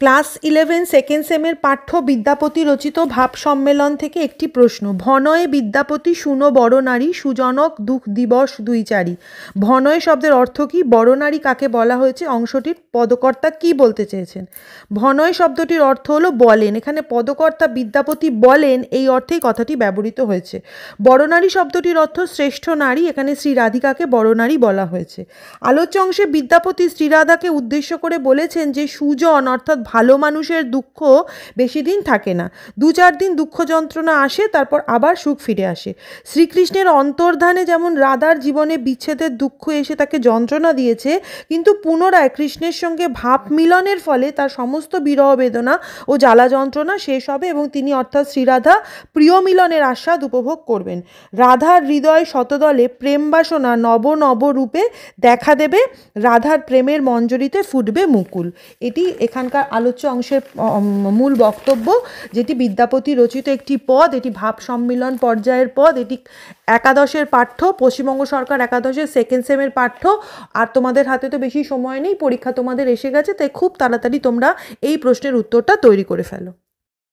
Class 11 second সেমের পাঠ্য বিদ্যাপতি রচিত ভাব সম্মেলন থেকে একটি প্রশ্ন। ভনয়ে বিদ্যাপতি শুনো বড় নারী, সুজনক দুঃখ দিবস দুই চারি। ভনয় শব্দের অর্থ কি? বড় নারী কাকে বলা হয়েছে? অংশটির পদকর্তা কি বলতে চেয়েছেন? ভনয় শব্দটির অর্থ হলো বলেন। এখানে পদকর্তা বিদ্যাপতি বলেন এই অর্থেই কথাটি ব্যবহৃত হয়েছে। বড় নারী শব্দটির অর্থ শ্রেষ্ঠ নারী। এখানে শ্রী রাধিকাকে বড় নারী বলা হয়েছে। আলোচ্য অংশে বিদ্যাপতি শ্রীরাধাকে উদ্দেশ্য করে বলেছেন যে সুজন অর্থাৎ ভালো মানুষের দুঃখ বেশি দিন থাকে না, 2-4 দিন দুঃখ যন্ত্রণা আসে, তারপর আবার সুখ ফিরে আসে। শ্রীকৃষ্ণের অন্তর্ধানে যেমন রাধার জীবনে বিচ্ছেদের দুঃখ এসে তাকে যন্ত্রণা দিয়েছে, কিন্তু পুনরায় কৃষ্ণের সঙ্গে ভাব মিলনের ফলে তার সমস্ত বিরহ বেদনা ও জ্বালা যন্ত্রণা শেষ হবে এবং তিনি অর্থাৎ শ্রীরাধা প্রিয় মিলনের আস্বাদ উপভোগ করবেন। রাধার হৃদয় শতদলে প্রেম বাসনা নব নব রূপে দেখা দেবে, রাধার প্রেমের মঞ্জরিতে ফুটবে মুকুল। এটি এখানকার আলোচ্য অংশের মূল বক্তব্য, যেটি বিদ্যাপতি রচিত একটি পদ। এটি ভাব সম্মিলন পর্যায়ের পদ। এটি একাদশের পাঠ্য, পশ্চিমবঙ্গ সরকার একাদশের সেকেন্ড সেমের পাঠ্য। আর তোমাদের হাতে তো বেশি সময় নেই, পরীক্ষা তোমাদের এসে গেছে, তাই খুব তাড়াতাড়ি তোমরা এই প্রশ্নের উত্তরটা তৈরি করে ফেলো।